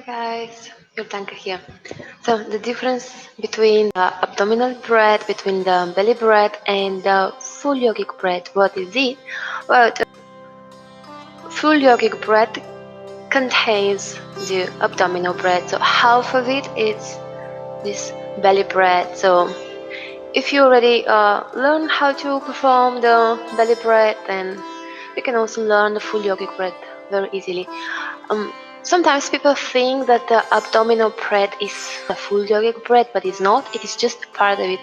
Hi guys, Yordanka here. So the difference between the abdominal breath, between the belly breath and the full yogic breath, what is it? Well, the full yogic breath contains the abdominal breath. So half of it is this belly breath. So if you already learn how to perform the belly breath, then you can also learn the full yogic breath very easily. Sometimes people think that the abdominal breath is the full yogic breath, but it's not. It is just part of it.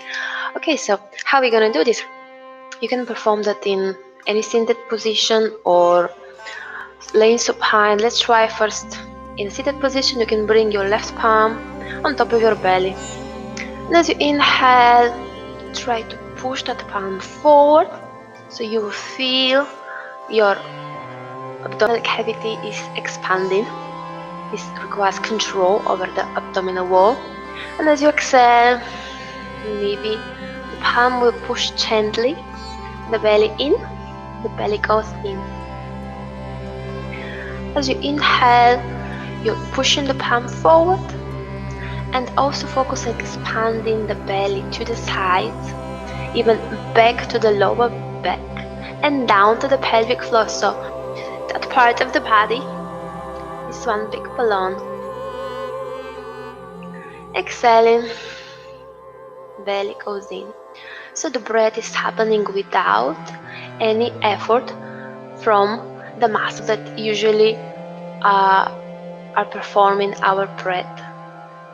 Okay, so how are we gonna do this? You can perform that in any seated position or laying supine. Let's try first in a seated position. You can bring your left palm on top of your belly. And as you inhale, try to push that palm forward so you will feel your abdominal cavity is expanding. This requires control over the abdominal wall. And as you exhale, maybe the palm will push gently the belly in, the belly goes in. As you inhale, you're pushing the palm forward and also focus on expanding the belly to the sides, even back to the lower back and down to the pelvic floor. So that part of the body is one big balloon. Exhaling, belly goes in. So the breath is happening without any effort from the muscles that usually are performing our breath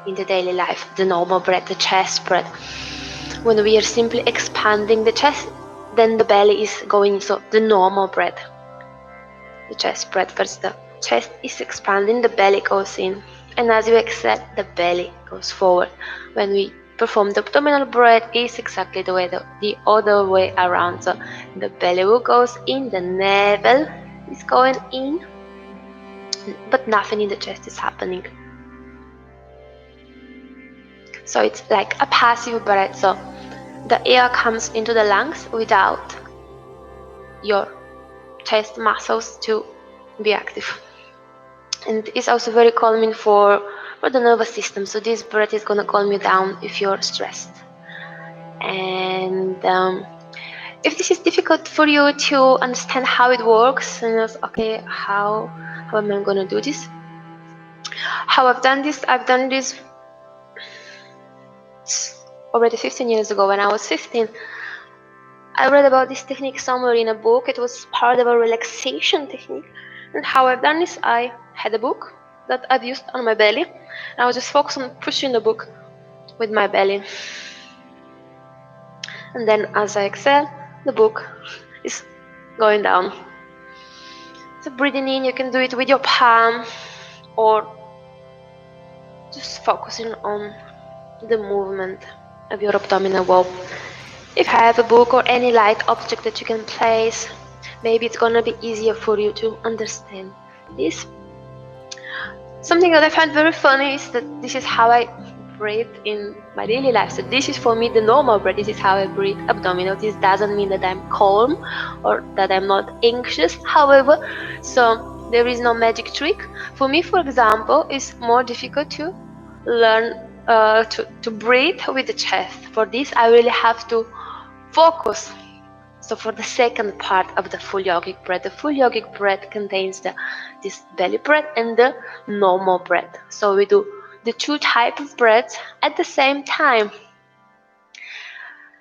in the daily life, the normal breath, the chest breath. When we are simply expanding the chest, then the belly is going, so the normal breath, the chest breath first, the chest is expanding, the belly goes in, and as you exhale, the belly goes forward. When we perform the abdominal breath, is exactly the other way around. So the belly will goes in, the navel is going in, but nothing in the chest is happening. So it's like a passive breath. So the air comes into the lungs without your chest muscles to be active. And it's also very calming for the nervous system. So this breath is gonna calm you down if you're stressed. And if this is difficult for you to understand how it works, and it's okay, how am I gonna do this? How I've done this already 15 years ago. When I was 15, I read about this technique somewhere in a book. It was part of a relaxation technique. And how I've done this, I had a book that I've used on my belly, and I was just focused on pushing the book with my belly. And then as I exhale, the book is going down. So breathing in, you can do it with your palm or just focusing on the movement of your abdominal wall. If you have a book or any light object that you can place, maybe it's gonna be easier for you to understand this. Something that I find very funny is that this is how I breathe in my daily life. So this is for me the normal breath. This is how I breathe abdominal. This doesn't mean that I'm calm or that I'm not anxious. However, so there is no magic trick. For me, for example, it's more difficult to learn to breathe with the chest. For this, I really have to focus. So for the second part of the full yogic breath, the full yogic breath contains this belly breath and the normal breath. So we do the two types of breaths at the same time.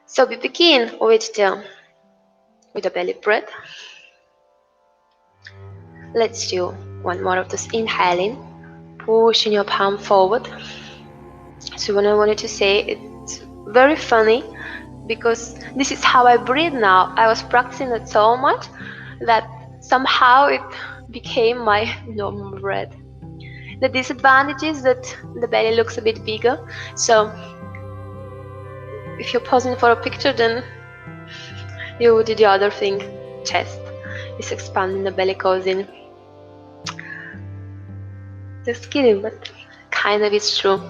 So we begin with the belly breath. Let's do one more of this inhaling, pushing your palm forward. So when I wanted to say, it's very funny because this is how I breathe now. I was practicing it so much that somehow it became my normal breath. The disadvantage is that the belly looks a bit bigger. So if you're posing for a picture, then you would do the other thing. Chest is expanding, the belly goes in. Just kidding, but kind of it's true.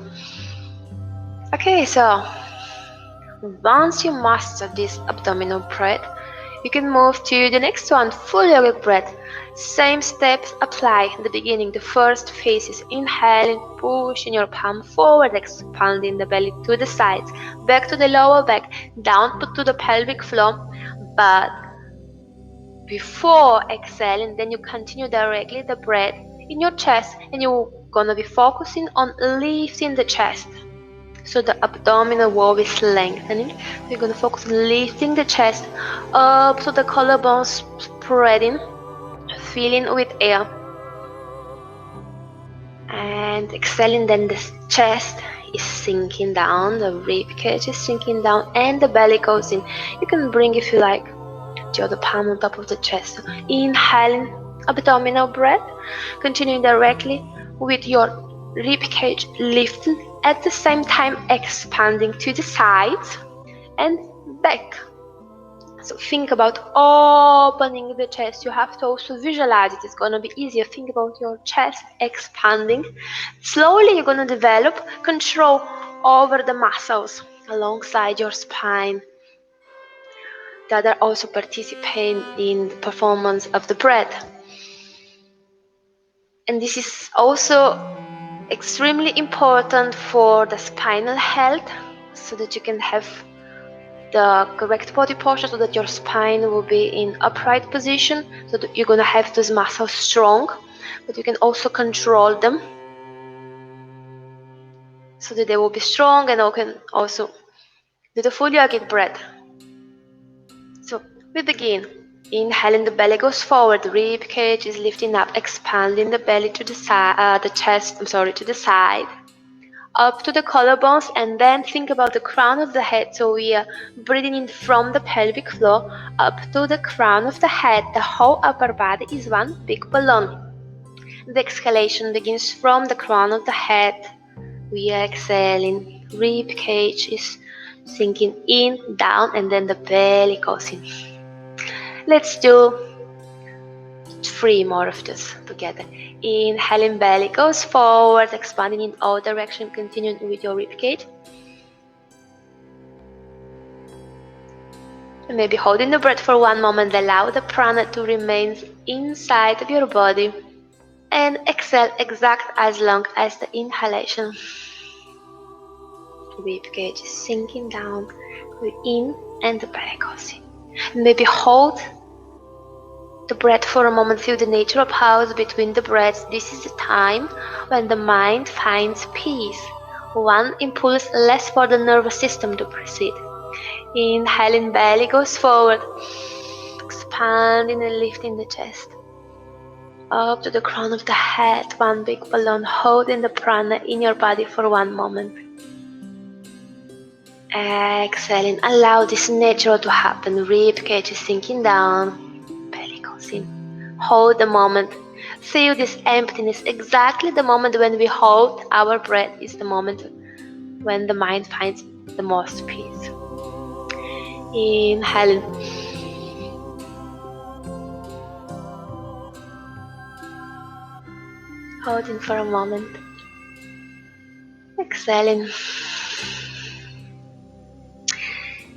Okay, so once you master this abdominal breath, You can move to the next one, full yogic breath. Same steps apply in the beginning. The first phase is inhaling, pushing your palm forward, expanding the belly to the sides, back to the lower back, down to the pelvic floor. But before exhaling, then you continue directly the breath in your chest, and you're gonna be focusing on lifting the chest. So the abdominal wall is lengthening. So you're gonna focus on lifting the chest up to the collarbones, spreading, filling with air. And exhaling, then the chest is sinking down, the rib cage is sinking down, and the belly goes in. You can bring, if you like, your other palm on top of the chest. So inhaling, abdominal breath, continuing directly with your rib cage lifting, at the same time expanding to the sides and back. So think about opening the chest. You have to also visualize it. It's going to be easier. Think about your chest expanding. Slowly you're going to develop control over the muscles alongside your spine that are also participating in the performance of the breath. And this is also extremely important for the spinal health, so that you can have the correct body posture, so that your spine will be in upright position, so that you're going to have those muscles strong, but you can also control them so that they will be strong, and you can also do the full yogic breath. So we begin. Inhaling, the belly goes forward, the rib cage is lifting up, expanding the belly to the side, to the side, up to the collarbones, and then think about the crown of the head. So we are breathing in from the pelvic floor up to the crown of the head. The whole upper body is one big balloon. The exhalation begins from the crown of the head. We are exhaling, rib cage is sinking in, down, and then the belly goes in. Let's do 3 more of this together. Inhaling, belly goes forward, expanding in all directions, continuing with your ribcage. And maybe holding the breath for 1 moment, allow the prana to remain inside of your body. And exhale exact as long as the inhalation. Ribcage is sinking down, in, and the belly goes in. And maybe hold the breath for a moment. Feel the natural pause between the breaths. This is the time when the mind finds peace. One impulse less for the nervous system to proceed. Inhaling, belly goes forward, expanding and lifting the chest up to the crown of the head. One big balloon, holding the prana in your body for 1 moment. Exhaling, allow this natural to happen. Rib cage is sinking down, belly goes in. Hold the moment. Feel this emptiness. Exactly the moment when we hold our breath is the moment when the mind finds the most peace. Inhaling. Holding for a moment. Exhaling.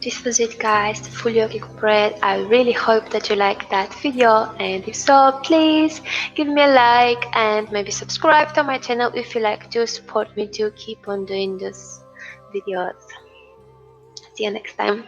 This was it, guys, the full yogic breath. I really hope that you liked that video, and if so, please give me a like and maybe subscribe to my channel if you like to support me to keep on doing these videos. See you next time.